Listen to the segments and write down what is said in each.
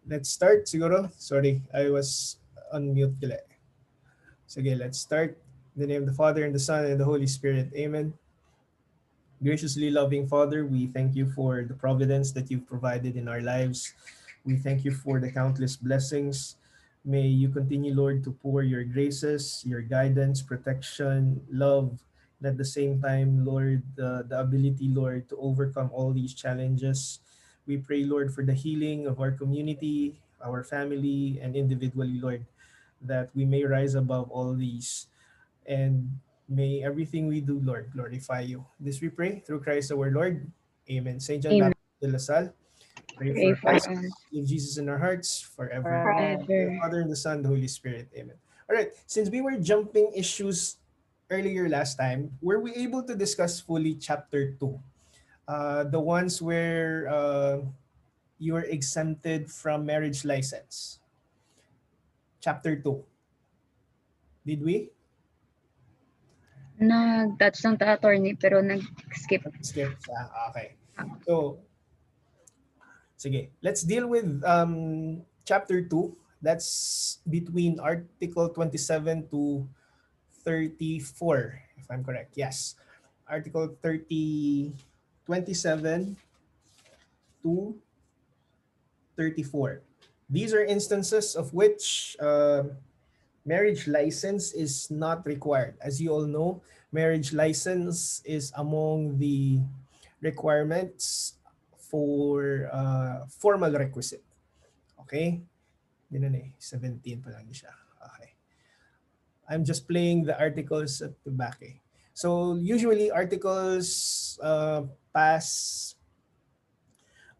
Let's start siguro. Sorry, I was on mute kila. Sige, let's start. In the name of the Father, and the Son, and the Holy Spirit. Amen. Graciously loving Father, we thank you for the providence that you've provided in our lives. We thank you for the countless blessings. May you continue, Lord, to pour your graces, your guidance, protection, love, and at the same time, Lord, the ability, Lord, to overcome all these challenges. We pray, Lord, for the healing of our community, our family, and individually, Lord, that we may rise above all these. And may everything we do, Lord, glorify you. This we pray through Christ our Lord. Amen. Saint John Amen. Baptist de La Salle, pray Pray for for us. us Leave Jesus in our hearts forever. Forever. The forever. Father and the Son, the Holy Spirit. Amen. All right. Since we were jumping issues earlier last time, were we able to discuss fully chapter 2? The ones where you are exempted from marriage license. Chapter 2. Did we? Nag-touch ng attorney pero nag-skip. Skip. Okay. So, sige, let's deal with chapter 2. That's between Article 27 to 34, if I'm correct. Yes. Article 27 to 34. These are instances of which marriage license is not required. As you all know, marriage license is among the requirements for formal requisite. Okay? Yun na eh. 17 pa lang siya. Okay. I'm just playing the articles at the back eh. So usually articles pass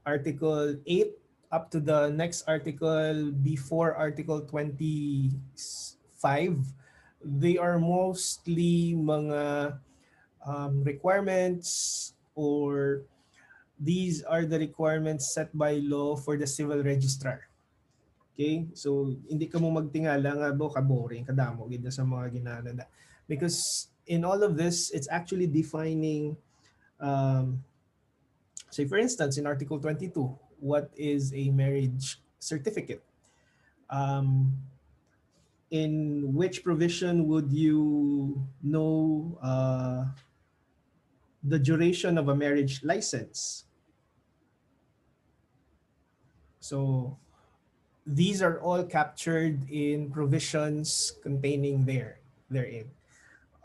Article 8 up to the next article before Article 25, they are mostly mga requirements, or these are the requirements set by law for the civil registrar. Okay? So, hindi ka mo magtingala nga bo, ka-boring, kadamo, ganda sa mga ginanada. Because in all of this, it's actually defining, say for instance, in Article 22, what is a marriage certificate? Um, in which provision would you know the duration of a marriage license? So these are all captured in provisions containing therein.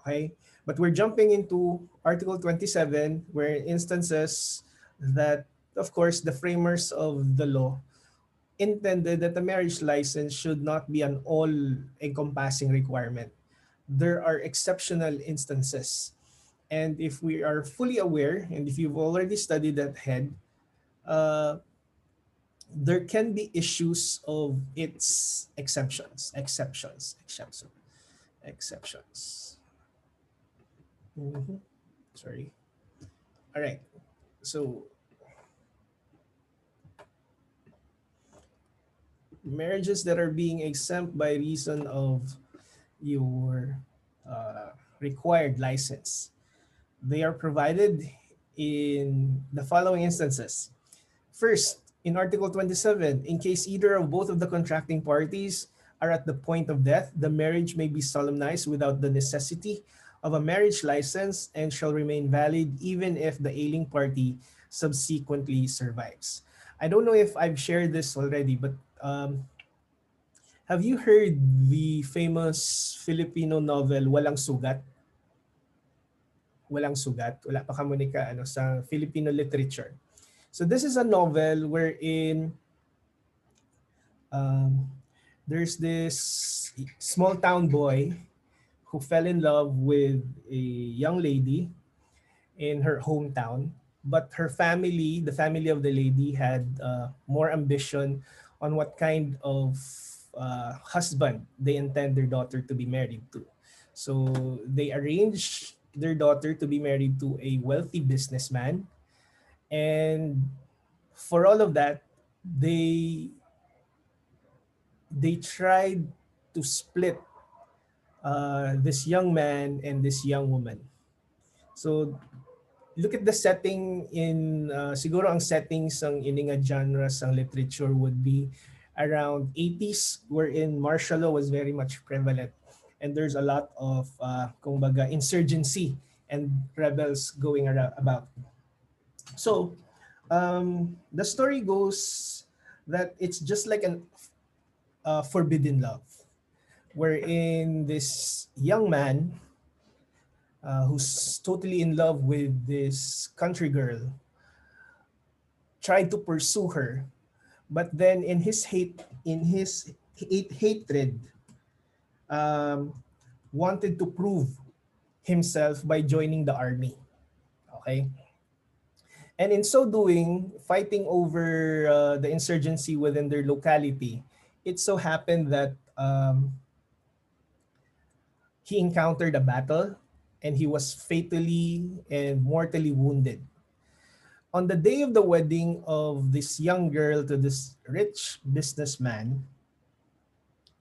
Okay? But we're jumping into Article 27, where instances that, of course, the framers of the law intended that the marriage license should not be an all-encompassing requirement. There are exceptional instances. And if we are fully aware, and if you've already studied that head, uh, there can be issues of its exceptions. Mhm. Sorry. All right. So marriages that are being exempt by reason of your required license, they are provided in the following instances. First, in Article 27, in case either of both of the contracting parties are at the point of death, the marriage may be solemnized without the necessity of a marriage license and shall remain valid even if the ailing party subsequently survives. I don't know if I've shared this already, but have you heard the famous Filipino novel Walang Sugat? Walang Sugat, wala pa kamunika sa Filipino literature. So this is a novel wherein um, there's this small town boy who fell in love with a young lady in her hometown, but her family, the family of the lady, had more ambition on what kind of husband they intend their daughter to be married to. So they arranged their daughter to be married to a wealthy businessman, and for all of that, they tried to split this young man and this young woman. So look at the setting in siguro ang settings ng ininga genres ng literature would be around 80s wherein martial law was very much prevalent, and there's a lot of kumbaga insurgency and rebels going about. So the story goes that it's just like an forbidden love, wherein this young man who's totally in love with this country girl tried to pursue her, but then in his hatred, um, wanted to prove himself by joining the army. Okay, and in so doing, fighting over the insurgency within their locality, it so happened that he encountered a battle and he was fatally and mortally wounded. On the day of the wedding of this young girl to this rich businessman,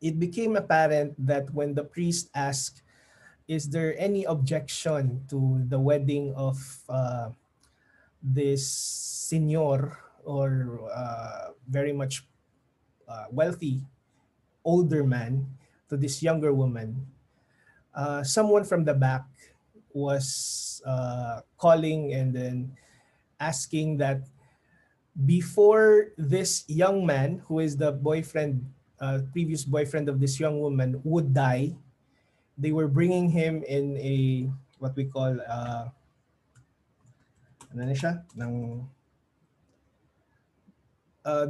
it became apparent that when the priest asked, "Is there any objection to the wedding of this senor or very much wealthy older man to this younger woman?" Someone from the back was calling and then asking that before this young man, who is the boyfriend, previous boyfriend of this young woman, would die, they were bringing him in a what we call ano na siya ng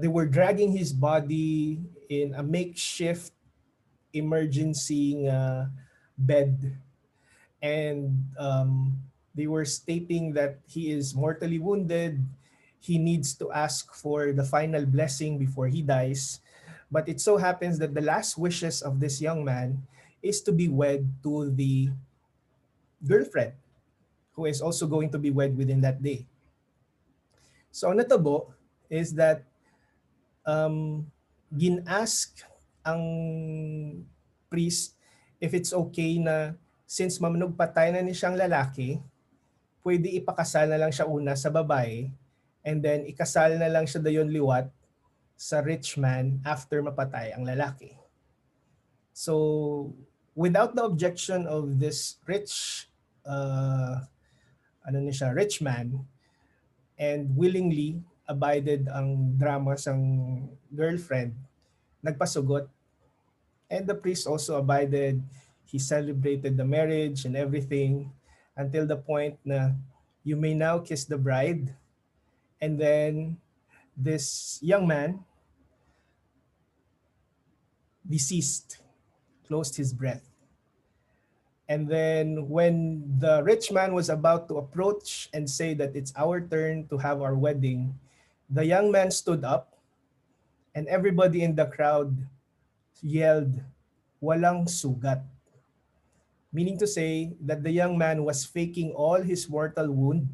they were dragging his body in a makeshift emergency bed, and they were stating that he is mortally wounded. He needs to ask for the final blessing before he dies. But it so happens that the last wishes of this young man is to be wed to the girlfriend, who is also going to be wed within that day. So ang natabo is that gin-ask ang priest if it's okay na since mamnog patay na ni siyang lalaki, pwede ipakasal na lang siya una sa babae and then ikasal na lang siya dayon liwat sa rich man after mapatay ang lalaki. So, without the objection of this uh, rich man, and willingly abided ang drama sang girlfriend, nagpasugot. And the priest also abided. He celebrated the marriage and everything until the point na you may now kiss the bride. And then this young man deceased, closed his breath. And then when the rich man was about to approach and say that it's our turn to have our wedding, the young man stood up and everybody in the crowd yelled, "Walang sugat." Meaning to say that the young man was faking all his mortal wound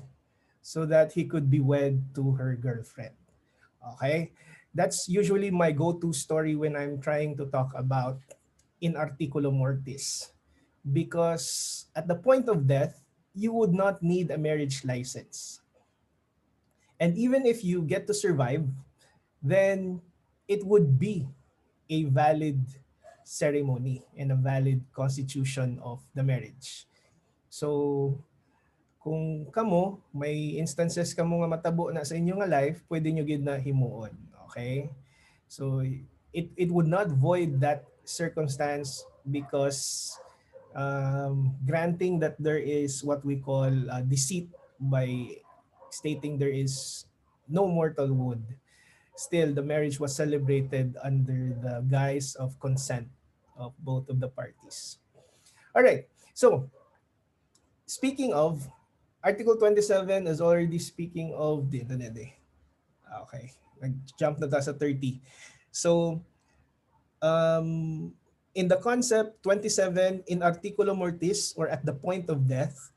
so that he could be wed to her girlfriend. Okay? That's usually my go-to story when I'm trying to talk about in articulo mortis. Because at the point of death, you would not need a marriage license. And even if you get to survive, then it would be a valid ceremony and a valid constitution of the marriage. So, kung kamo, may instances kamo nga matabo na sa inyo nga life, pwede nyo gid na himuon. Okay? So, it would not void that circumstance because granting that there is what we call deceit by stating there is no mortal wound, still the marriage was celebrated under the guise of consent of both of the parties. All right. So, speaking of, Article 27 is already speaking of the internet eh. Okay. Nag-jump na tayo sa 30. So, um, in the concept 27, in articulo mortis or at the point of death,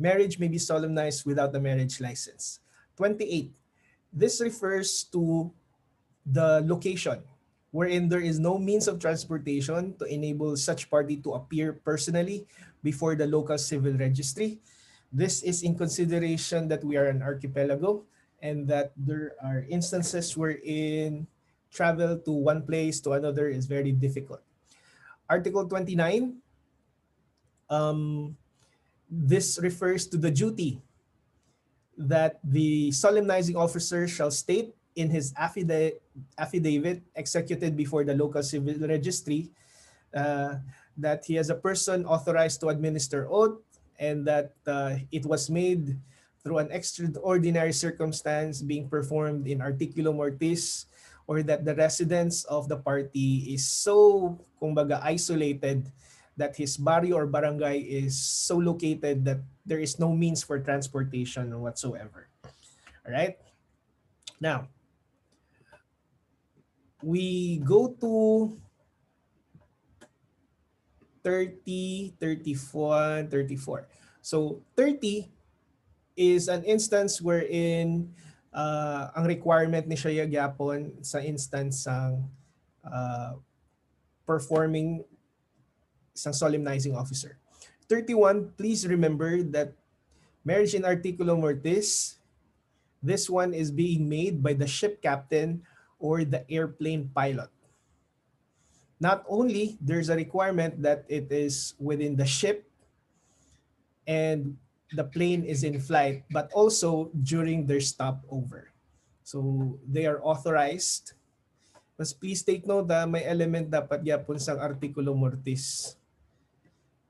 marriage may be solemnized without a marriage license. 28, this refers to the location wherein there is no means of transportation to enable such party to appear personally before the local civil registry. This is in consideration that we are an archipelago and that there are instances wherein travel to one place to another is very difficult. Article 29, um, this refers to the duty that the solemnizing officer shall state in his affidavit executed before the local civil registry, uh, that he is a person authorized to administer oath, and that it was made through an extraordinary circumstance being performed in articulo mortis, or that the residence of the party is so kumbaga isolated that his barrio or barangay is so located that there is no means for transportation whatsoever. All right. Now, we go to 30, 31, 34. So 30 is an instance wherein ang requirement ni siya gyapon sa instance sang uh, performing isang solemnizing officer. 31, please remember that marriage in articulo mortis, this one is being made by the ship captain or the airplane pilot. Not only there's a requirement that it is within the ship and the plane is in flight, but also during their stopover. So they are authorized. Mas please take note na may element dapat yapon sang artikulo mortis.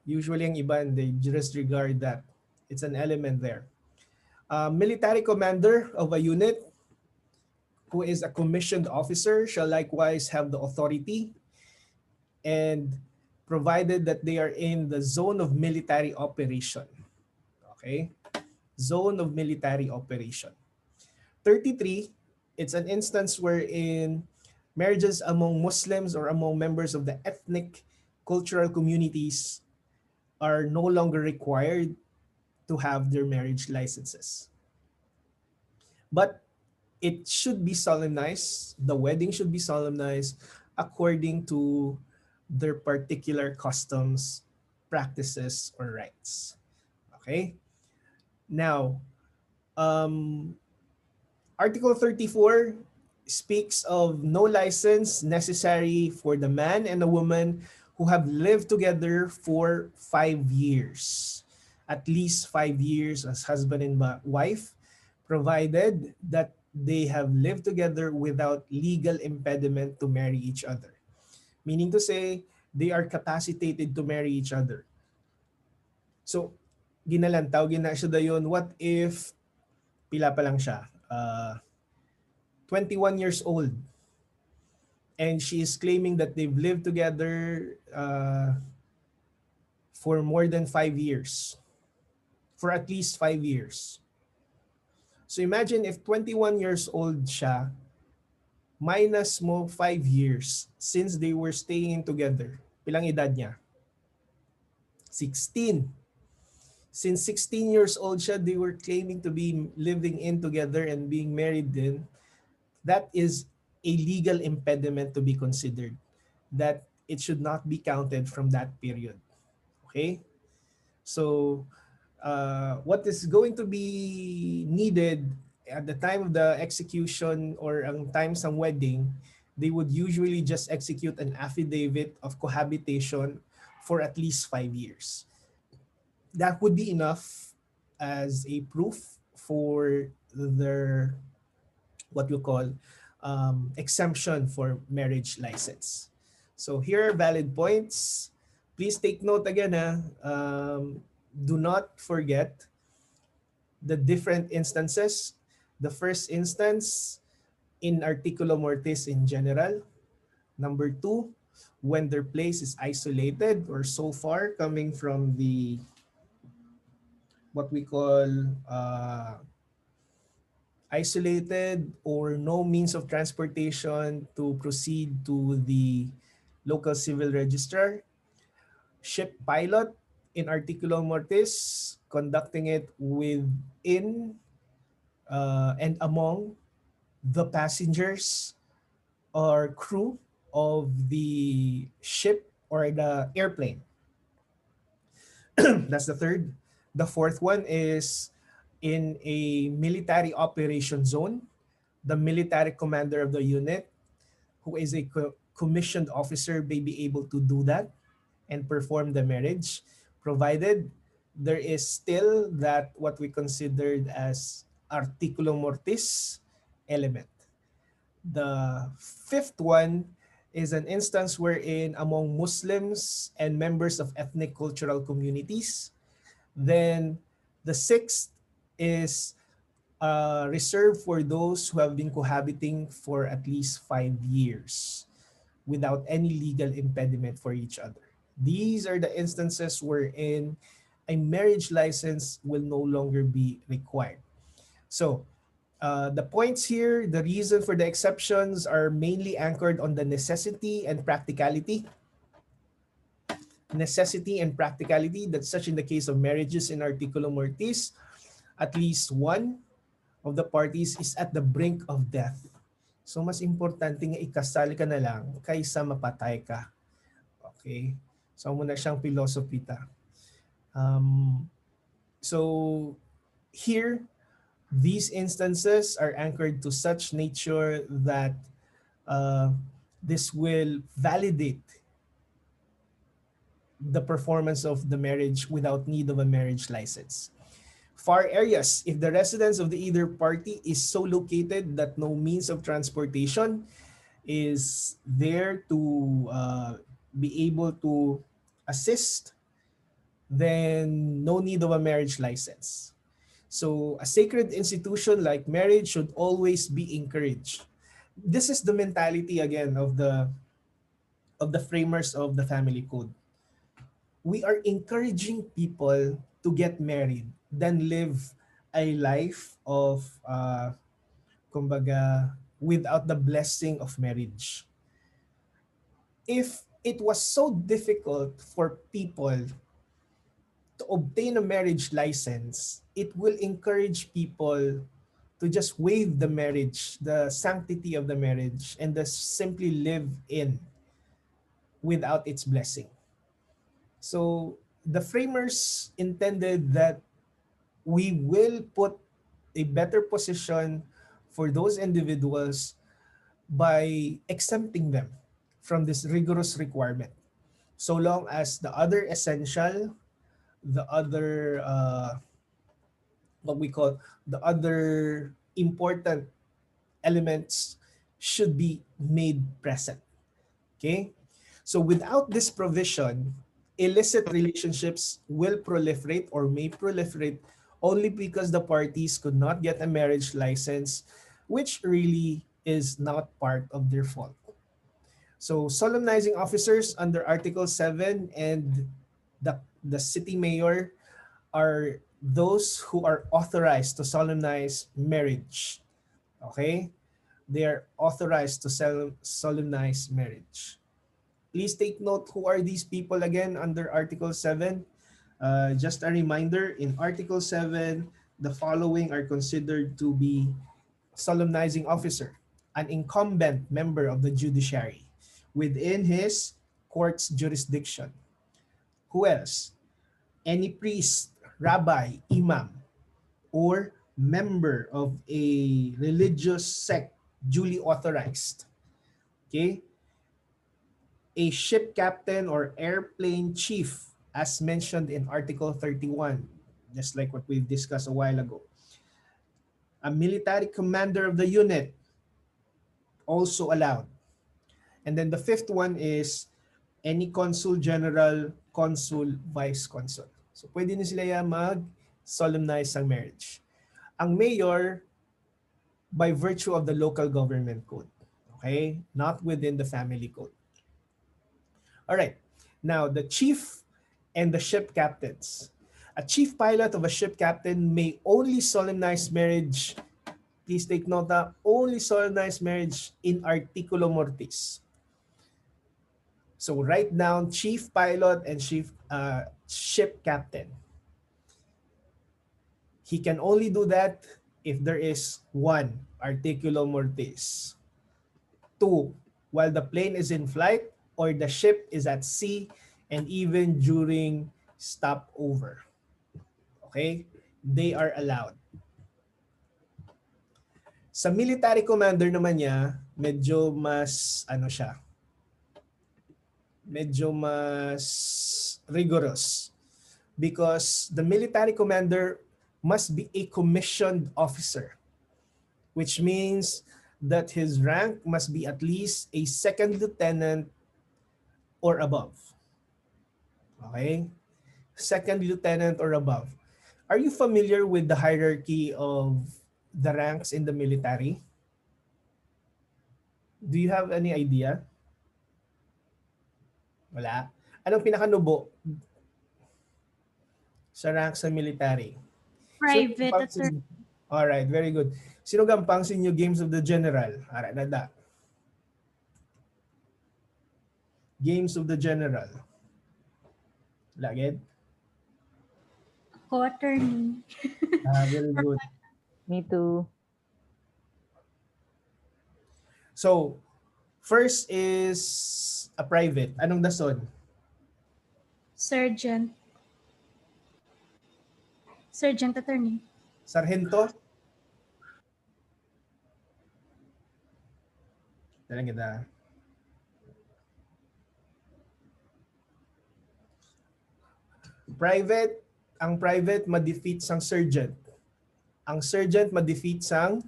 Usually ang iba, they just regard that. It's an element there. Military commander of a unit who is a commissioned officer shall likewise have the authority, and provided that they are in the zone of military operation. Okay? Zone of military operation. 33, it's an instance wherein marriages among Muslims or among members of the ethnic cultural communities are no longer required to have their marriage licenses. But it should be solemnized, the wedding should be solemnized according to their particular customs, practices, or rites. Okay? Now, um, Article 34 speaks of no license necessary for the man and the woman who have lived together for 5 years. At least 5 years as husband and wife, provided that they have lived together without legal impediment to marry each other. Meaning to say, they are capacitated to marry each other. So, ginalantaw, ginasya dayon, what if pila pa lang siya? 21 years old, and she is claiming that they've lived together for more than 5 years, for at least 5 years. So imagine if 21 years old siya, minus mo 5 years since they were staying together. Pilang edad niya? 16. Since 16 years old siya, they were claiming to be living in together and being married din. That is a legal impediment to be considered, that it should not be counted from that period. Okay? So, what is going to be needed at the time of the execution or ang time sa wedding, they would usually just execute an affidavit of cohabitation for at least 5 years. That would be enough as a proof for their what you call exemption for marriage license. So here are valid points. Please take note again. Do not forget the different instances. The first instance, in articulo mortis in general. Number two, when their place is isolated or so far coming from the what we call isolated or no means of transportation to proceed to the local civil registrar. Ship pilot in articulo mortis, conducting it within and among the passengers or crew of the ship or the airplane. That's the third. The fourth one is in a military operation zone, the military commander of the unit, who is a commissioned officer, may be able to do that and perform the marriage, provided there is still that what we considered as articulo mortis element. The fifth one is an instance wherein among Muslims and members of ethnic cultural communities. Then the sixth is reserved for those who have been cohabiting for at least 5 years without any legal impediment for each other. These are the instances wherein a marriage license will no longer be required. So, the points here, the reason for the exceptions are mainly anchored on the necessity and practicality. Necessity and practicality, that's such in the case of marriages in Articulum Mortis, at least one of the parties is at the brink of death. So mas importante nga ikasal ka na lang kaysa mapatay ka. Okay? So muna siyang philosophy ta. Um, so here, these instances are anchored to such nature that uh, this will validate the performance of the marriage without need of a marriage license. Far areas, if the residence of the either party is so located that no means of transportation is there to be able to assist, then no need of a marriage license. So a sacred institution like marriage should always be encouraged. This is the mentality again of the framers of the family code. We are encouraging people to get married than live a life of kumbaga without the blessing of marriage. If it was so difficult for people to obtain a marriage license, it will encourage people to just waive the marriage, the sanctity of the marriage, and just simply live in without its blessing. So the framers intended that we will put a better position for those individuals by exempting them from this rigorous requirement. So long as the other essential, the other, what we call, the other important elements should be made present. Okay? So without this provision, illicit relationships will proliferate or may proliferate only because the parties could not get a marriage license, which really is not part of their fault. So solemnizing officers under Article 7 and the city mayor are those who are authorized to solemnize marriage. Okay? They are authorized to solemnize marriage. Please take note who are these people again under Article 7. Just a reminder, in Article 7, the following are considered to be solemnizing officer, an incumbent member of the judiciary within his court's jurisdiction. Who else? Any priest, rabbi, imam, or member of a religious sect duly authorized. Okay? A ship captain or airplane chief as mentioned in Article 31, just like what we've discussed a while ago. A military commander of the unit also allowed. And then the fifth one is any consul general, consul, vice consul. So pwede na sila yan mag-solemnize ang marriage. Ang mayor, by virtue of the local government code. Okay? Not within the family code. All right. Now, the chief and the ship captains. A chief pilot of a ship captain may only solemnize marriage, please take note na only solemnize marriage in articulo mortis. So write down chief pilot and chief ship captain. He can only do that if there is one, articulo mortis. Two, while the plane is in flight or the ship is at sea and even during stopover. Okay? They are allowed. Sa military commander naman niya, medyo mas ano siya, medyo mas rigorous because the military commander must be a commissioned officer, which means that his rank must be at least a second lieutenant or above. Okay? Second lieutenant or above. Are you familiar with the hierarchy of the ranks in the military? Do you have any idea? Wala. Anong pinakanubo sa rank sa military? Sino Private gampang attorney. Alright, very good. Sino gampang sa inyo Games of the General? Alright, nada. Games of the General. Lagid? Ako, attorney. Very good. Me too. So, first is a private. Anong dason? Sergeant. Sergeant attorney. Sarhento? Dalang kita. Private, ang private ma-defeat sang sergeant. Ang sergeant ma-defeat sang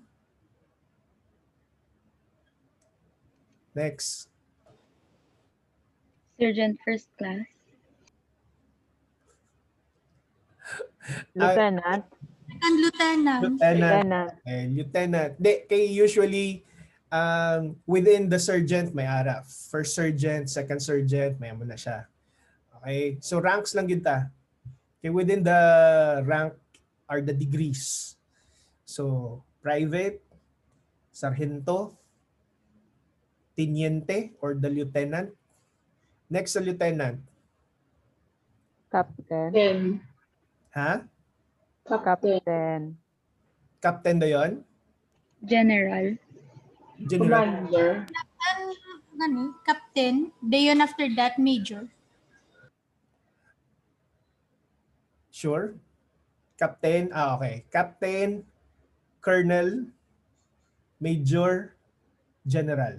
next. Sergeant first class. Lieutenant. Second lieutenant. Lieutenant. Lieutenant. Kay usually within the sergeant may ara. First sergeant, second sergeant, may amo na siya. Okay? So ranks lang kita. Okay, within the rank are the degrees. So private, sargento, teniente or the lieutenant. Next sa lieutenant. Captain. Ha? Captain. Captain ba yun? General. General. Captain. Then after that, major. Sure? Captain, okay. Captain, colonel, major, general.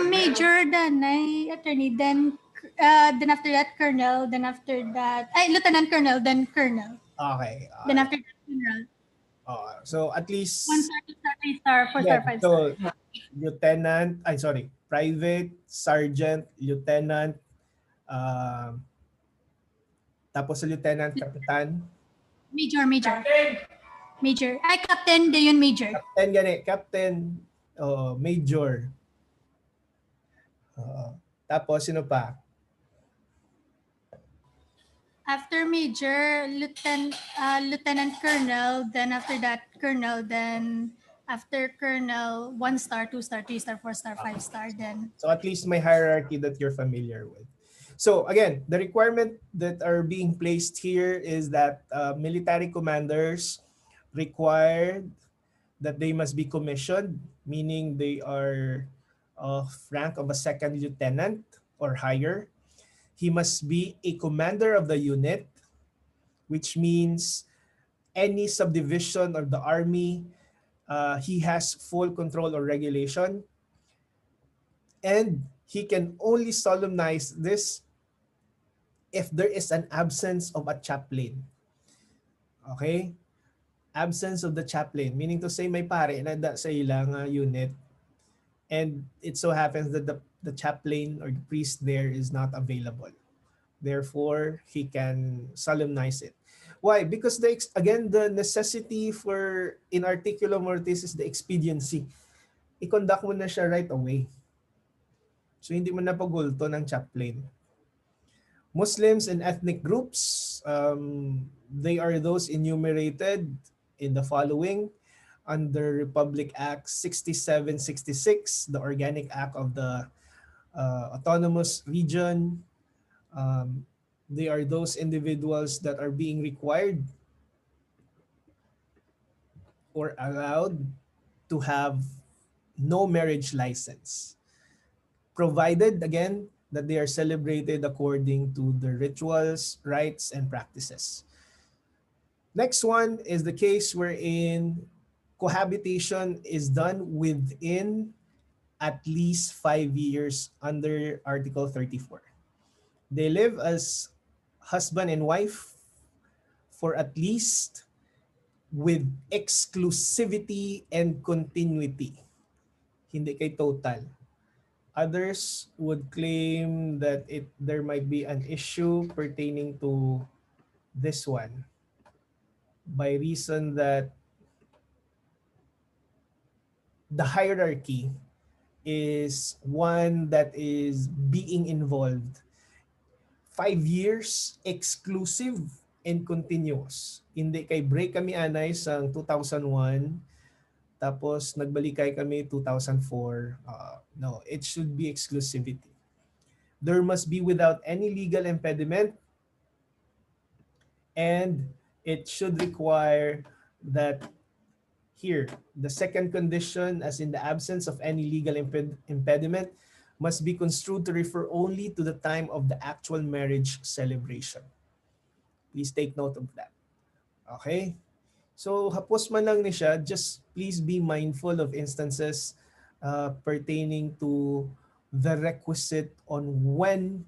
Major, then attorney, then after that, colonel, then after that, lieutenant colonel, then colonel. Okay. Then after that, general. So at least 1 star, 2 star, 3 star, 4 star, 5 star. So lieutenant, private, sergeant, lieutenant, tapos sa lieutenant, kapitan. Major. Major. Captain, de yun major. Captain gani, captain, major. Tapos sino pa? After major, lieutenant colonel, then after that colonel, then after colonel, 1 star, 2 star, 3 star, 4 star, 5 star, then. So at least may hierarchy that you're familiar with. So again, the requirement that are being placed here is that military commanders required that they must be commissioned, meaning they are of rank of a second lieutenant or higher. He must be a commander of the unit, which means any subdivision of the army, he has full control or regulation. And he can only solemnize this if there is an absence of a chaplain. Okay? Absence of the chaplain, meaning to say may pare na sa ilang unit, and it so happens that the chaplain or the priest there is not available. Therefore, he can solemnize it. Why? Because the necessity for in articulo mortis is the expediency. I-conduct mo na siya right away. So hindi mo na pagulto ng chaplain. Muslims and ethnic groups, they are those enumerated in the following under Republic Act 6766, the Organic Act of the Autonomous Region. They are those individuals that are being required or allowed to have no marriage license, provided again that they are celebrated according to the rituals, rites, and practices. Next one is the case wherein cohabitation is done within at least 5 years under Article 34. They live as husband and wife for at least with exclusivity and continuity. Hindi kay total. Others would claim that there might be an issue pertaining to this one by reason that the hierarchy is one that is being involved. 5 years exclusive and continuous. Hindi kay break kami anay sa 2001 tapos nagbalikay kami 2004. No, it should be exclusivity. There must be without any legal impediment, and it should require that here, the second condition, as in the absence of any legal impediment, must be construed to refer only to the time of the actual marriage celebration. Please take note of that. Okay? So, hapos man lang ni siya, just please be mindful of instances pertaining to the requisite on when,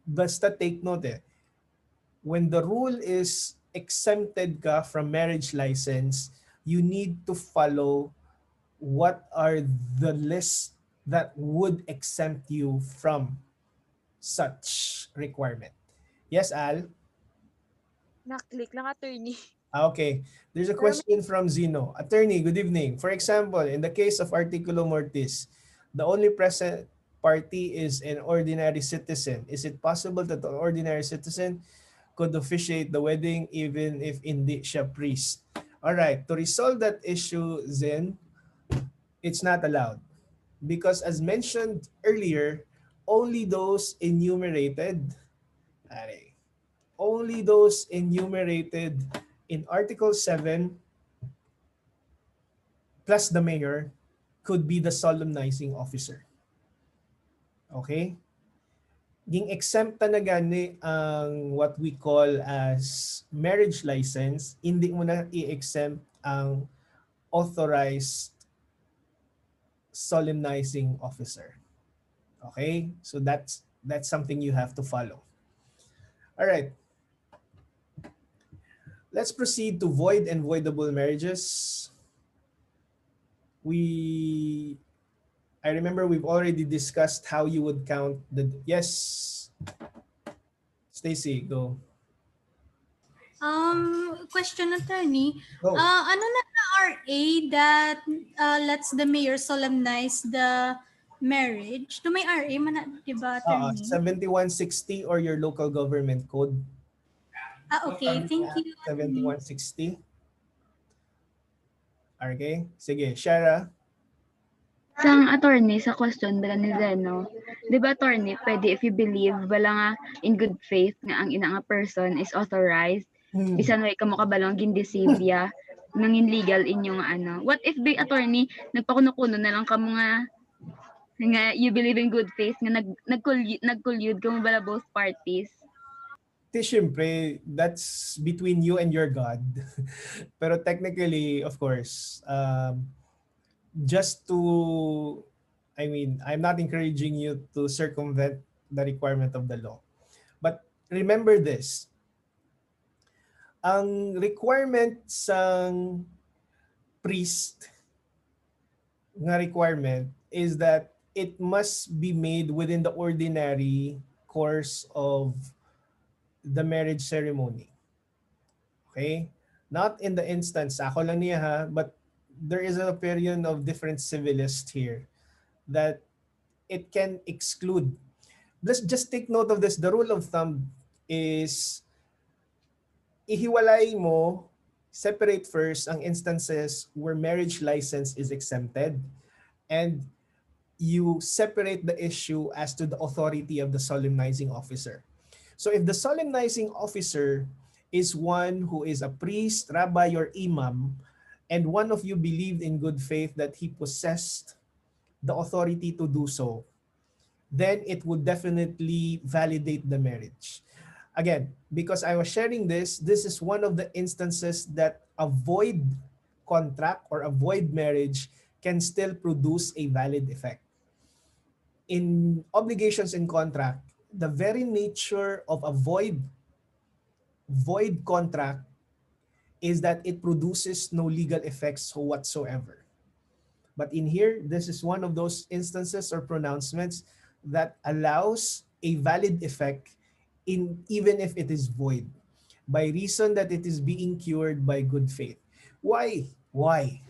basta take note when the rule is exempted ka from marriage license, you need to follow what are the lists that would exempt you from such requirement. Yes, Al? Na-click lang, attorney. Okay. There's a question from Zeno. Attorney, good evening. For example, in the case of Articulo Mortis, the only present party is an ordinary citizen. Is it possible that the ordinary citizen could officiate the wedding even if hindi siya priest? All right. To resolve that issue, Zen, it's not allowed. Because as mentioned earlier, only those enumerated, only those enumerated in Article 7 plus the mayor could be the solemnizing officer. Okay? Ging exempt na gani ang what we call as marriage license, hindi mo na i-exempt ang authorized solemnizing officer. Okay? So that's something you have to follow. All right. Let's proceed to void and voidable marriages. I remember we've already discussed how you would count the, yes, Stacy, go. Question, attorney. Go. Ano na RA that lets the mayor solemnize the marriage? Do may RA man na, diba, attorney? 7160 or your local government code. Okay, thank you. 7160. Okay, sige, Shara. Sang attorney sa question bala ni Zeno, di ba attorney, pwede if you believe bala nga in good faith nga ang ina nga person is authorized, bisan way kamo kabalong gindeceive ya, nangin legal inyo nga ano. What if big attorney, nagpakuno-kuno na lang kamo nga you believe in good faith nga nagkulyud kamo bala both parties? Siyempre, that's between you and your God. Pero technically, of course, just to, I'm not encouraging you to circumvent the requirement of the law. But remember this, ang requirement sang priest nga requirement is that it must be made within the ordinary course of the marriage ceremony. Okay? Not in the instance, ako lang niya ha, but there is an opinion of different civilists here that it can exclude. Let's just take note of this. The rule of thumb is ihiwalay mo, separate first ang instances where marriage license is exempted, and you separate the issue as to the authority of the solemnizing officer. So if the solemnizing officer is one who is a priest, rabbi, or imam, and one of you believed in good faith that he possessed the authority to do so, then it would definitely validate the marriage. Again, because I was sharing this, this is one of the instances that avoid contract or avoid marriage can still produce a valid effect. In obligations in contract, the very nature of a void contract is that it produces no legal effects whatsoever. But in here, this is one of those instances or pronouncements that allows a valid effect in even if it is void, by reason that it is being cured by good faith. Why? Why?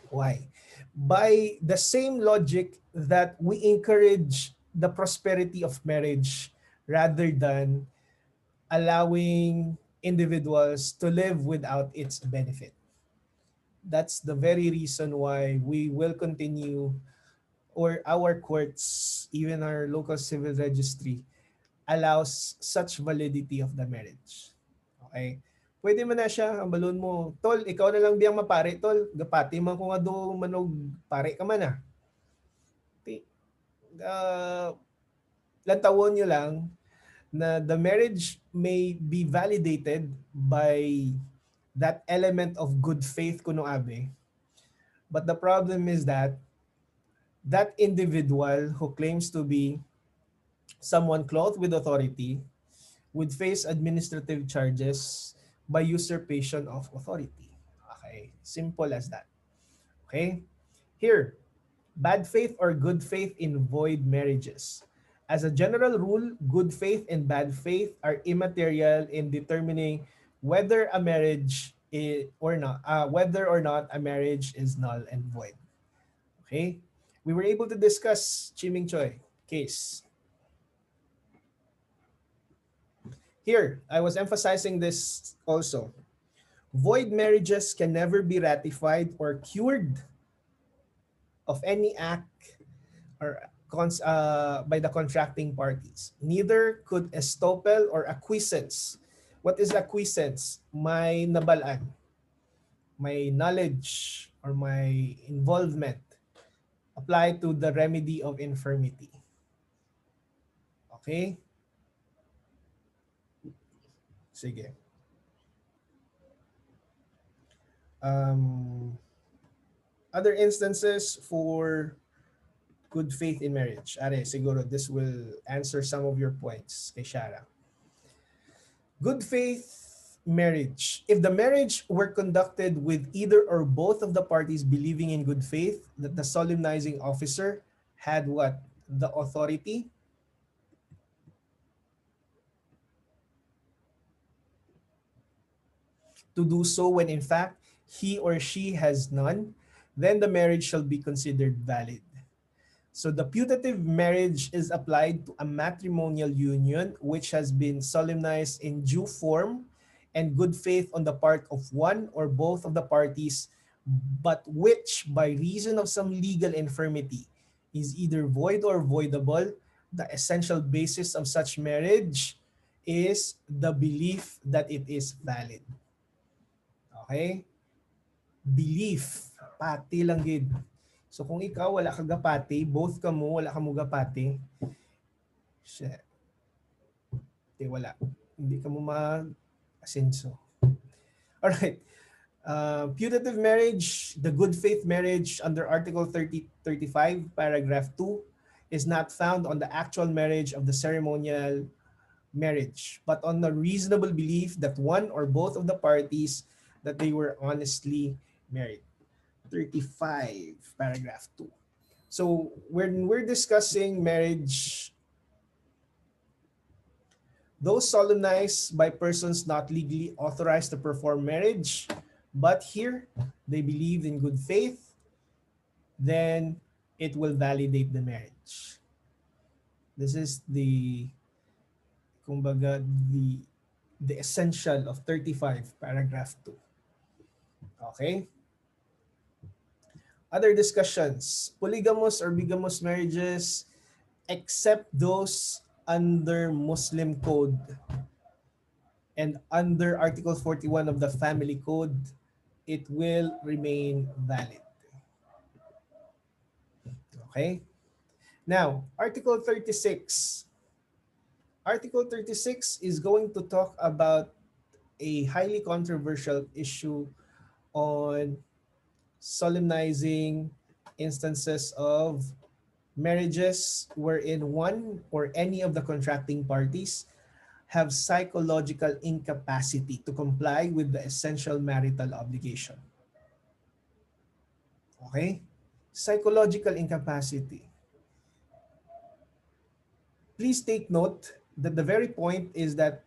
By the same logic that we encourage the prosperity of marriage rather than allowing individuals to live without its benefit. That's the very reason why we will continue, or our courts, even our local civil registry, allows such validity of the marriage. Okay? Pwede man na siya, ang balon mo, tol, ikaw na lang biyang mapare, tol, gapati man ko nga do manog pare ka man ah. Uh, Lantawon nyo lang na the marriage may be validated by that element of good faith kuno abe. But the problem is that that individual who claims to be someone clothed with authority would face administrative charges by usurpation of authority. Okay, simple as that. Okay, here, bad faith or good faith in void marriages. As a general rule, good faith and bad faith are immaterial in determining whether a marriage is, or not, whether or not a marriage is null and void. Okay, we were able to discuss Chiming Choi case. Here, I was emphasizing this also. Void marriages can never be ratified or cured of any act or by the contracting parties. Neither could estoppel or acquiescence. What is acquiescence? May nabalaan, my knowledge or my involvement apply to the remedy of infirmity. Okay? Sige. Other instances for good faith in marriage. Are, siguro this will answer some of your points kay Shara. Good faith marriage. If the marriage were conducted with either or both of the parties believing in good faith, that the solemnizing officer had what? The authority to do so when in fact he or she has none, then the marriage shall be considered valid. So the putative marriage is applied to a matrimonial union which has been solemnized in due form and good faith on the part of one or both of the parties, but which by reason of some legal infirmity is either void or voidable. The essential basis of such marriage is the belief that it is valid. Okay? Belief. Pati lang gid. So kung ikaw wala ka gapati, both ka mo wala ka mo gapati, shit. Wala. Hindi ka mo ma-asenso. Alright. Putative marriage, the good faith marriage under Article 35, paragraph 2, is not found on the actual marriage of the ceremonial marriage, but on the reasonable belief that one or both of the parties that they were honestly married. 35, paragraph 2. So when we're discussing marriage, those solemnized by persons not legally authorized to perform marriage, but here they believed in good faith, then it will validate the marriage. This is the, kumbaga, the essential of 35, paragraph 2. Okay? Other discussions. Polygamous or bigamous marriages, except those under Muslim code and under Article 41 of the Family Code, it will remain valid. Okay? Now, Article 36 Article 36 is going to talk about a highly controversial issue on solemnizing instances of marriages wherein one or any of the contracting parties have psychological incapacity to comply with the essential marital obligation. Okay? Psychological incapacity. Please take note that the very point is that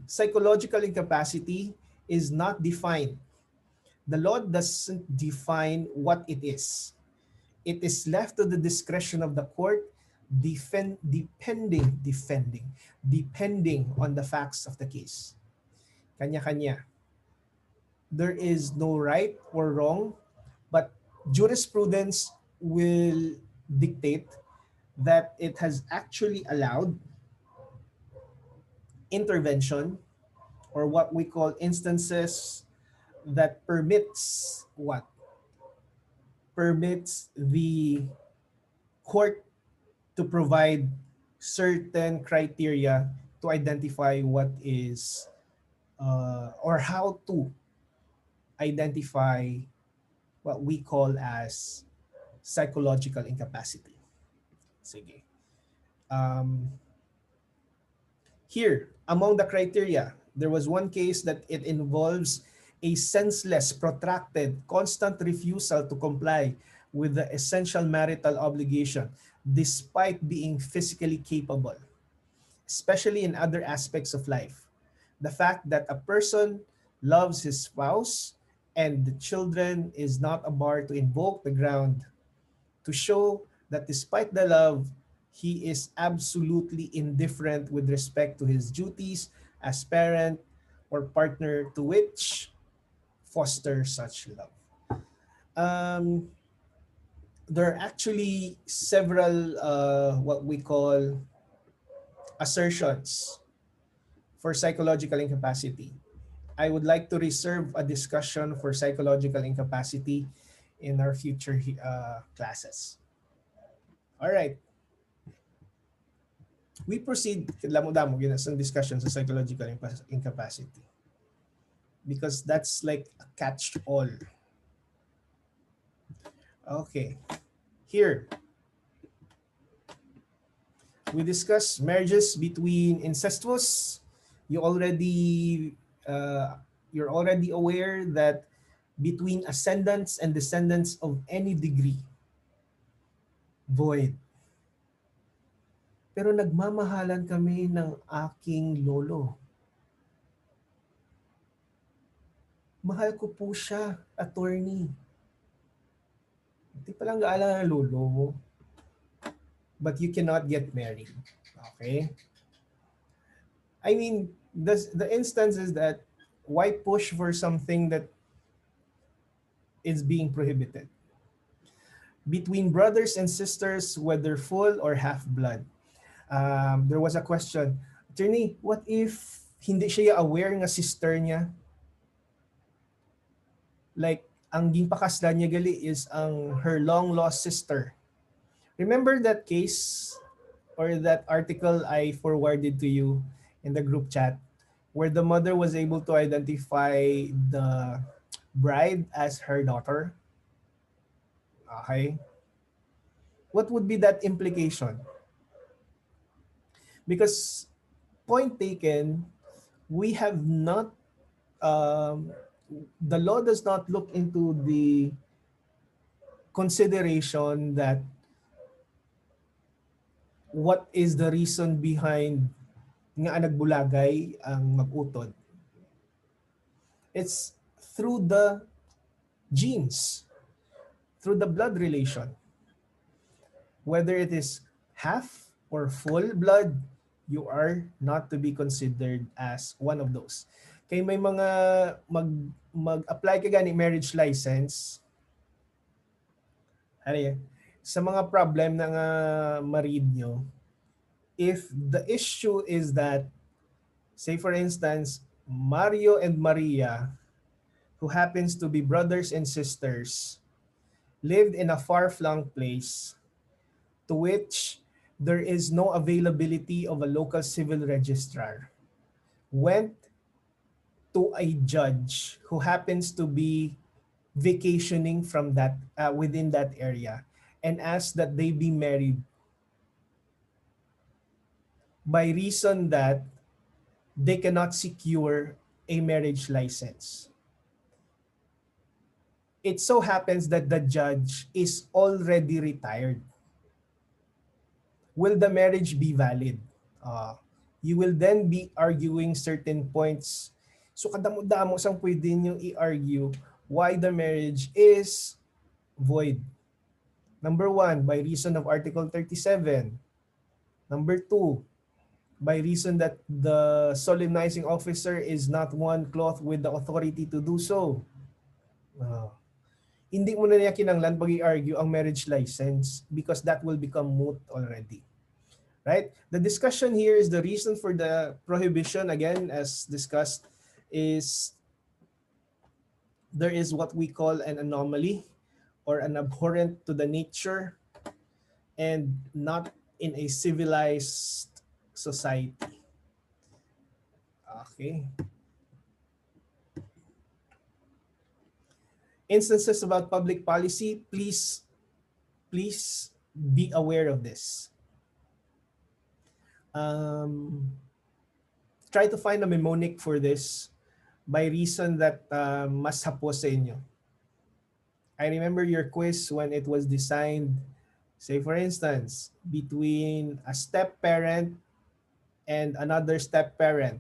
psychological incapacity is not defined. The law doesn't define what it is. It is left to the discretion of the court depending on the facts of the case. Kanya-kanya. There is no right or wrong, but jurisprudence will dictate that it has actually allowed intervention or what we call instances that permits the court to provide certain criteria to identify what is or how to identify what we call as psychological incapacity. Sige. Um, Here, among the criteria, there was one case that it involves a senseless, protracted, constant refusal to comply with the essential marital obligation despite being physically capable, especially in other aspects of life. The fact that a person loves his spouse and the children is not a bar to invoke the ground to show that despite the love, he is absolutely indifferent with respect to his duties as parent or partner to which foster such love. Um, there are actually several what we call assertions for psychological incapacity. I would like to reserve a discussion for psychological incapacity in our future classes. All right. We proceed, damo-damo, yun ang discussion sa psychological incapacity. Because that's like a catch-all. Okay. Here, we discuss marriages between incestuous. You already, you're already aware that between ascendants and descendants of any degree, void. Pero nagmamahalan kami ng aking lolo. Mahal ko po siya, attorney. Hindi pa lang gaalala ng lolo mo. But you cannot get married. Okay? I mean, the instance is that why push for something that is being prohibited? Between brothers and sisters, whether full or half-blood. There was a question, attorney, what if hindi siya aware nga sister niya? Like, ang ginpakaslan niya gali is ang her long-lost sister. Remember that case or that article I forwarded to you in the group chat where the mother was able to identify the bride as her daughter? Okay. What would be that implication? Because point taken, we have not, the law does not look into the consideration that what is the reason behind nga nagbulagay ang mag-utod. It's through the genes, through the blood relation. Whether it is half or full blood, you are not to be considered as one of those. Kay may mga mag-apply ka gani marriage license, sa mga problem na nga marid nyo, if the issue is that, say for instance, Mario and Maria, who happens to be brothers and sisters, lived in a far-flung place to which there is no availability of a local civil registrar, went to a judge who happens to be vacationing from that within that area and asked that they be married by reason that they cannot secure a marriage license. It so happens that the judge is already retired. Will the marriage be valid? You will then be arguing certain points. So kadamo-damo sang pwede nyo i-argue why the marriage is void. Number one, by reason of Article 37. Number two, by reason that the solemnizing officer is not one cloth with the authority to do so. Hindi mo na niya kinanglan pag i-argue ang marriage license because that will become moot already. Right? The discussion here is the reason for the prohibition, again, as discussed, is there is what we call an anomaly or an abhorrent to the nature and not in a civilized society. Okay. Instances about public policy, please be aware of this. Try to find a mnemonic for this by reason that mas hapos sa inyo. I remember your quiz when it was designed, say for instance, between a step-parent and another step-parent.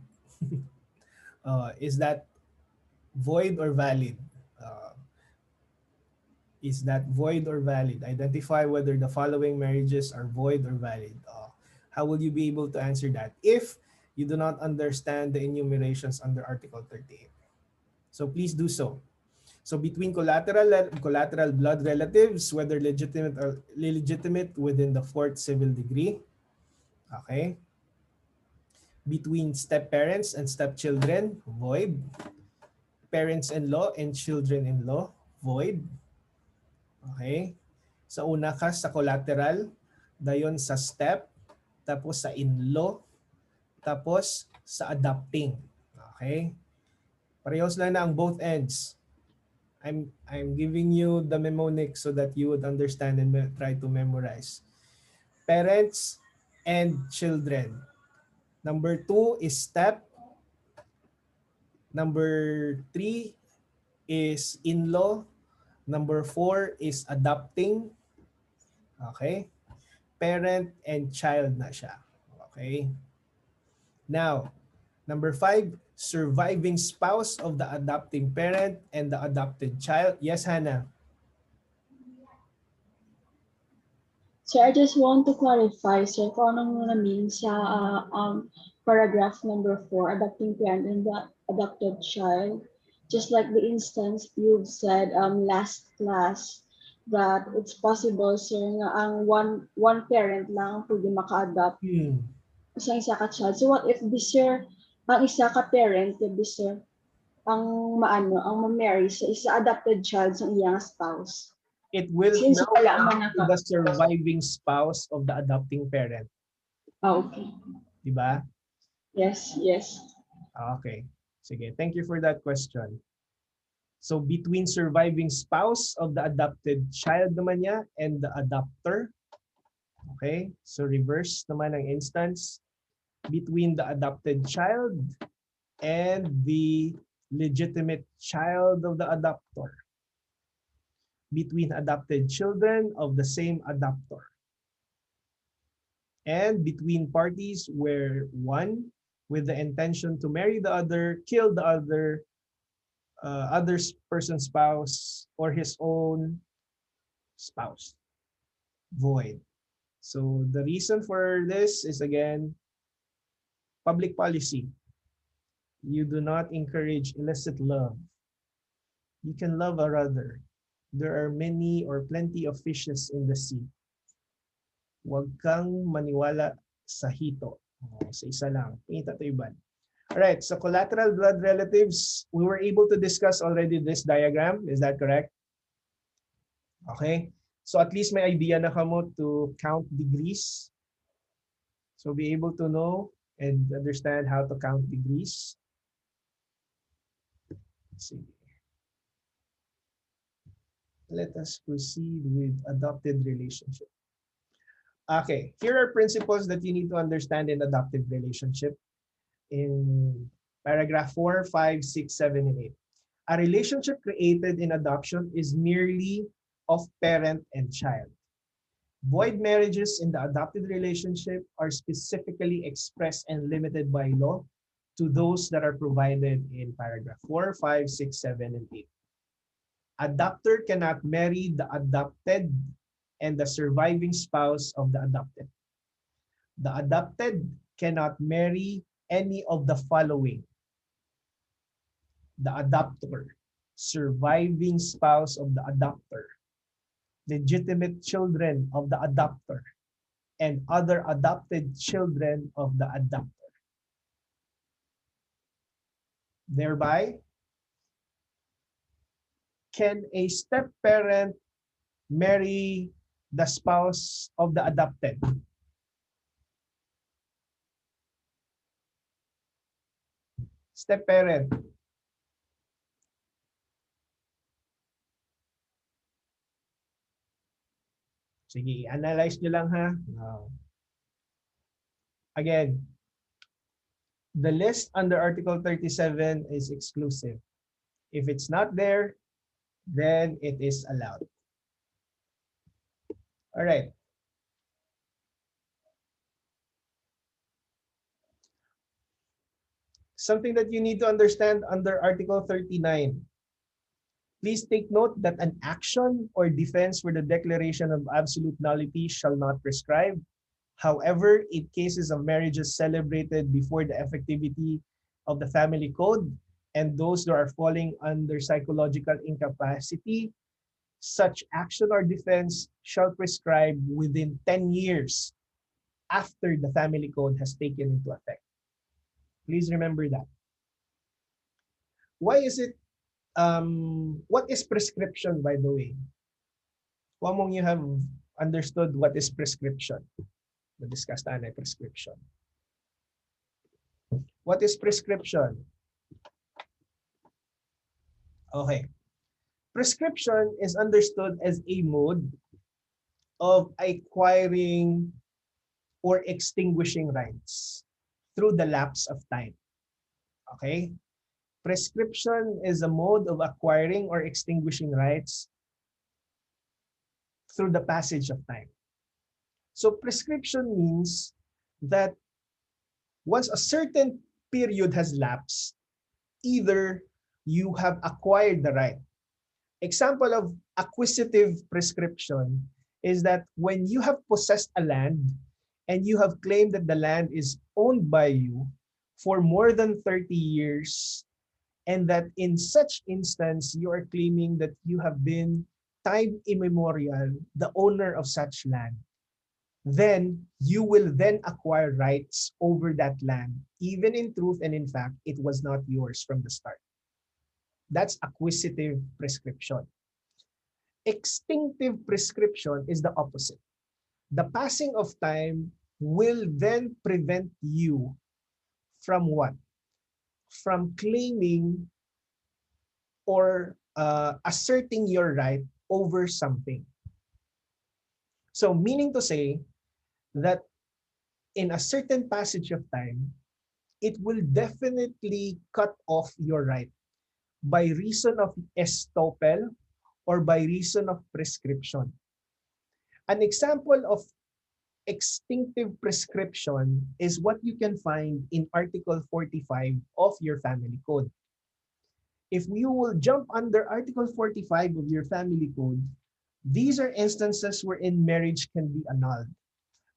Is that void or valid? Is that void or valid? Identify whether the following marriages are void or valid. How will you be able to answer that if you do not understand the enumerations under Article 38? So please do so. So between collateral blood relatives, whether legitimate or illegitimate within the fourth civil degree, okay? Between step-parents and step-children, void. Parents-in-law and children-in-law, void. Okay? Sa una ka sa collateral, dayon sa step, tapos sa in-law, tapos sa adopting. Okay? Parehas lang na ang both ends. I'm giving you the mnemonic so that you would understand and try to memorize. Parents and children. Number 2 is step. Number 3 is in-law. Number 4 is adopting. Okay? Parent and child na siya. Okay? Now, number 5, surviving spouse of the adopting parent and the adopted child. Yes, Hannah? Sir, I just want to clarify, sir, kung anong mean sa paragraph number 4, adopting parent and the adopted child. Just like the instance you've said last class, that it's possible, sir, nga ang one parent lang pwede maka-adopt sa isa ka child. So what if this, sir, ang isa ka parent, this, sir, ang ma-marry sa isa adopted child sa iyang spouse? It will Since now wala come man to the surviving spouse of the adopting parent. Okay. Diba? Yes, yes. Okay. Sige, thank you for that question. So between surviving spouse of the adopted child naman niya and the adopter. Okay? So reverse naman ang instance. Between the adopted child and the legitimate child of the adopter. Between adopted children of the same adopter. And between parties where one, with the intention to marry the other, kill the other person's spouse or his own spouse. Void. So the reason for this is, again, public policy. You do not encourage illicit love. You can love a other. There are many or plenty of fishes in the sea. Huwag kang maniwala sa hito. Sa isa lang. Kita to iban. Alright, so collateral blood relatives, we were able to discuss already this diagram. Is that correct? Okay. So at least may idea na kamo to count degrees So be able to know and understand how to count degrees. Let's see. Let us proceed with adopted relationship. Okay, here are principles that you need to understand in adoptive relationship in paragraph 4, 5, 6, 7, and 8. A relationship created in adoption is merely of parent and child. Void marriages in the adopted relationship are specifically expressed and limited by law to those that are provided in paragraph 4, 5, 6, 7, and 8. Adopter cannot marry the adopted and the surviving spouse of the adopted. The adopted cannot marry any of the following: the adopter, surviving spouse of the adopter, legitimate children of the adopter, and other adopted children of the adopter. Thereby, can a step-parent marry the spouse of the adopted? Step-parent. Sige, analyze nyo lang ha. Again, the list under Article 37 is exclusive. If it's not there, then it is allowed. All right. Something that you need to understand under Article 39. Please take note that an action or defense for the declaration of absolute nullity shall not prescribe. However, in cases of marriages celebrated before the effectivity of the family code and those that are falling under psychological incapacity, such action or defense shall prescribe within 10 years after the family code has taken into effect. Please remember that. Why is it, what is prescription, by the way? Kung among you have understood what is prescription, na-discuss tayo prescription. What is prescription? Okay. Prescription is understood as a mode of acquiring or extinguishing rights through the lapse of time. Okay? Prescription is a mode of acquiring or extinguishing rights through the passage of time. So prescription means that once a certain period has lapsed, either you have acquired the right. Example of acquisitive prescription is that when you have possessed a land and you have claimed that the land is owned by you for more than 30 years, and that in such instance, you are claiming that you have been time immemorial the owner of such land, then you will then acquire rights over that land, even in truth and in fact, it was not yours from the start. That's acquisitive prescription. Extinctive prescription is the opposite. The passing of time will then prevent you from what? From claiming or asserting your right over something. So meaning to say that in a certain passage of time, it will definitely cut off your right by reason of estoppel or by reason of prescription. An example of extinctive prescription is what you can find in Article 45 of your family code. If you will jump under Article 45 of your family code, these are instances wherein marriage can be annulled.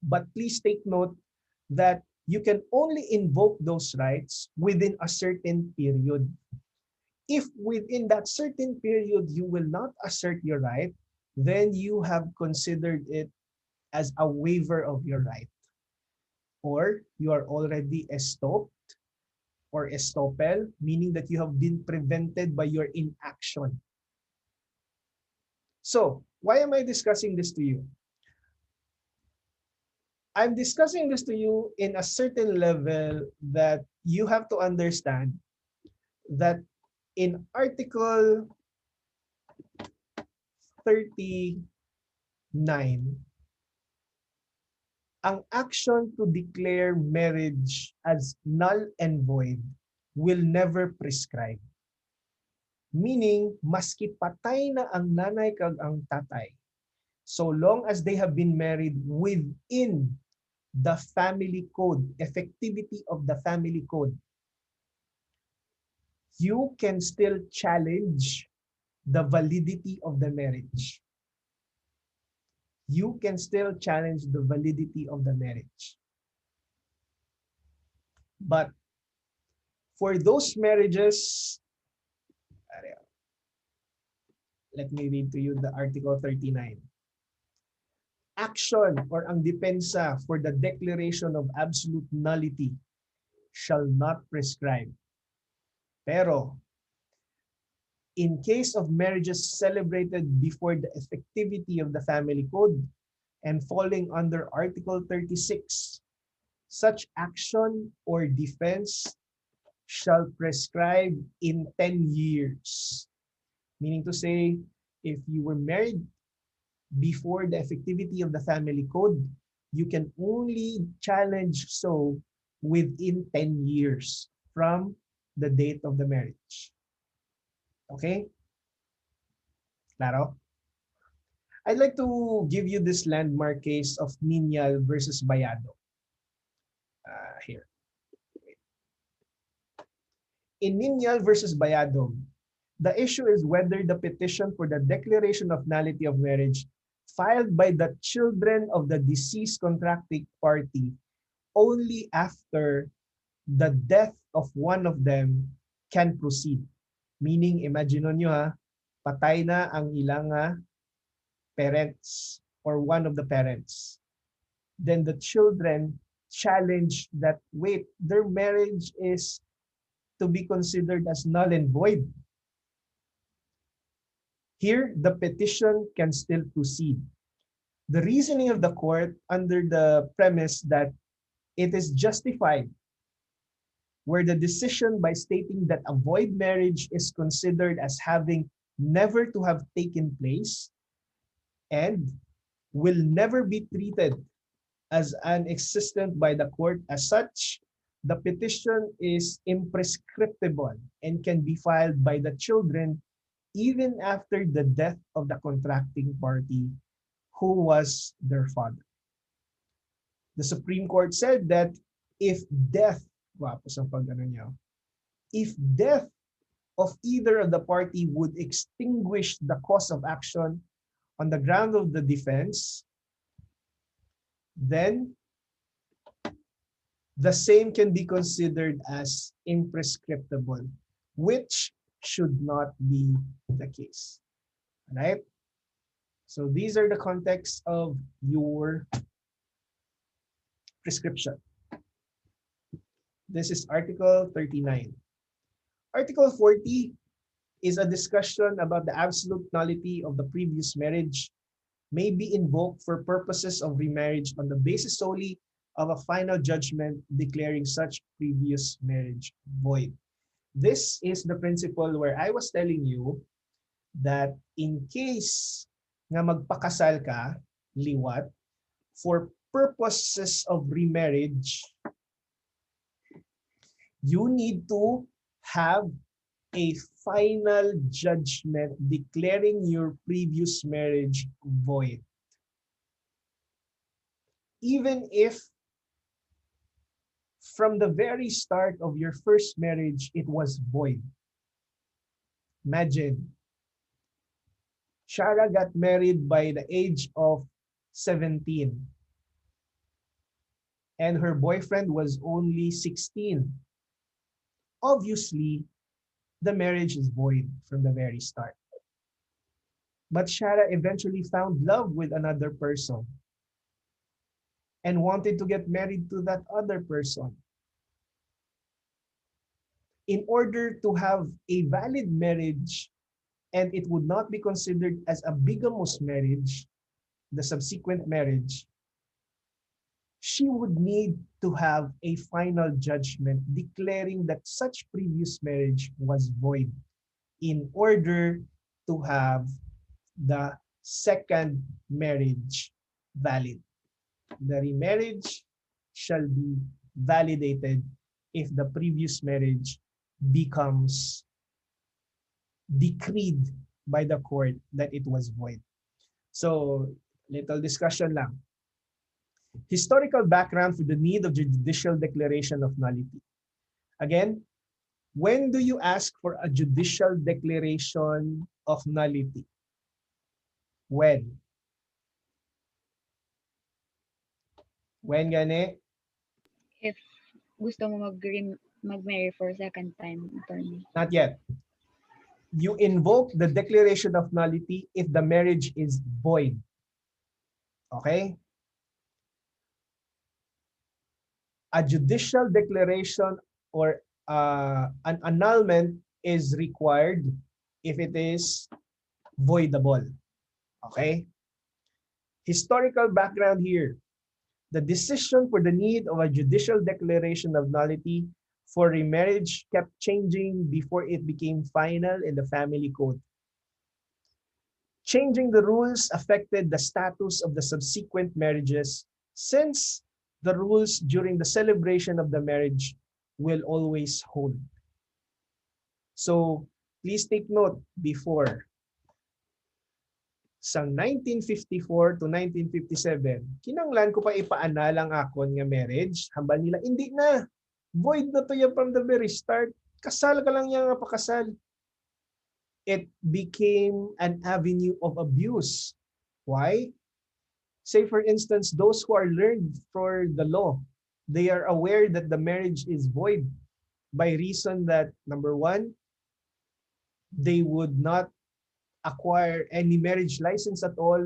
But please take note that you can only invoke those rights within a certain period. If within that certain period you will not assert your right, then you have considered it as a waiver of your right, or you are already estopped or estoppel, meaning that you have been prevented by your inaction. So, why am I discussing this to you? I'm discussing this to you in a certain level that you have to understand that in Article 39, ang action to declare marriage as null and void will never prescribe. Meaning, maski patay na ang nanay kag ang tatay, so long as they have been married within the family code, effectivity of the family code, you can still challenge the validity of the marriage. You can still challenge the validity of the marriage. But for those marriages, let me read to you the Article 39. Action or ang depensa for the declaration of absolute nullity shall not prescribe. Pero, in case of marriages celebrated before the effectivity of the family code and falling under Article 36, such action or defense shall prescribe in 10 years. Meaning to say, if you were married before the effectivity of the family code, you can only challenge so within 10 years from the date of the marriage. Okay? Claro? I'd like to give you this landmark case of Ninyal versus Bayado. Here. In Ninyal versus Bayado, the issue is whether the petition for the declaration of nullity of marriage filed by the children of the deceased contracting party only after the death of one of them can proceed. Meaning, imagine nyo ha, patay na ang ilang parents or one of the parents. Then the children challenge that, wait, their marriage is to be considered as null and void. Here, the petition can still proceed. The reasoning of the court under the premise that it is justified where the decision by stating that a void marriage is considered as having never to have taken place and will never be treated as unexistent by the court as such, the petition is imprescriptible and can be filed by the children even after the death of the contracting party who was their father. The Supreme Court said that if death, if death of either of the party would extinguish the cause of action on the ground of the defense, then the same can be considered as imprescriptible, which should not be the case. All right? So these are the contexts of your prescription. This is Article 39. Article 40 is a discussion about the absolute nullity of the previous marriage may be invoked for purposes of remarriage on the basis solely of a final judgment declaring such previous marriage void. This is the principle where I was telling you that in case nga magpakasal ka, liwat, for purposes of remarriage, you need to have a final judgment declaring your previous marriage void. Even if from the very start of your first marriage, it was void. Imagine, Shara got married by the age of 17 and her boyfriend was only 16. Obviously, the marriage is void from the very start. But Shara eventually found love with another person and wanted to get married to that other person. In order to have a valid marriage and it would not be considered as a bigamous marriage, the subsequent marriage, she would need to have a final judgment declaring that such previous marriage was void in order to have the second marriage valid. The remarriage shall be validated if the previous marriage becomes decreed by the court that it was void. So, little discussion lang. Historical background for the need of judicial declaration of nullity. Again, when do you ask for a judicial declaration of nullity? When? When gani? If gusto mo mag-marry for second time, attorney. Not yet. You invoke the declaration of nullity if the marriage is void. Okay? A judicial declaration or an annulment is required if it is voidable. Okay? Historical background here. The decision for the need of a judicial declaration of nullity for remarriage kept changing before it became final in the family code. Changing the rules affected the status of the subsequent marriages since the rules during the celebration of the marriage will always hold. So please take note before. Sa 1954 to 1957, kinanglan ko pa ipaanal ang akon nga marriage. Hambal nila, hindi na. Void na to yan from the very start. Kasal ka lang yan nga pakasal. It became an avenue of abuse. Why? Say for instance, those who are learned for the law, they are aware that the marriage is void by reason that, number one, they would not acquire any marriage license at all,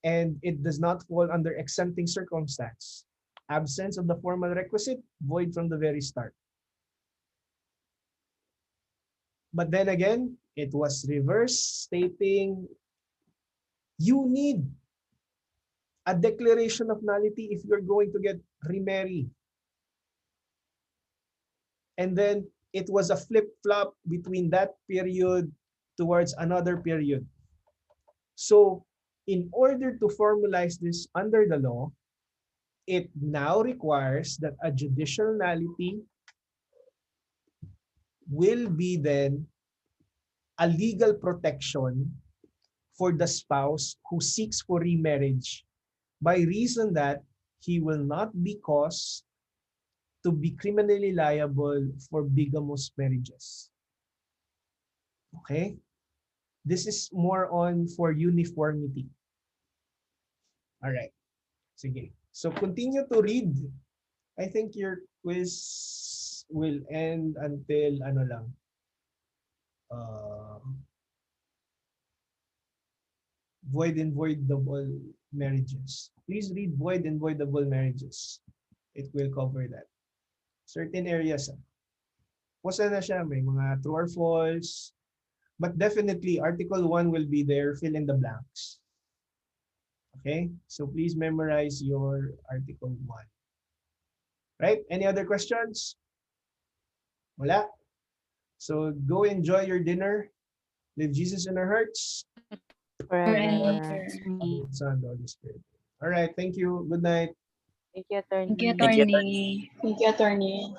and it does not fall under exempting circumstance. Absence of the formal requisite, void from the very start. But then again, it was reversed, stating you need a declaration of nullity if you're going to get remarried. And then it was a flip-flop between that period towards another period. So in order to formalize this under the law, it now requires that a judicial nullity will be then a legal protection for the spouse who seeks for remarriage by reason that he will not be caused to be criminally liable for bigamous marriages. Okay? This is more on for uniformity. All right. Sige. So continue to read. I think your quiz will end until ano lang. Void and voidable marriages. Please read void and voidable marriages. It will cover that. Certain areas. Posa na siya, may mga true or false. But definitely, Article 1 will be there, fill in the blanks. Okay? So please memorize your Article 1. Right? Any other questions? Wala? So go enjoy your dinner. Leave Jesus in our hearts. Forever. Son, the Holy Spirit. All right. Thank you. Good night. Thank you, attorney. Thank you, attorney. Thank you, attorney.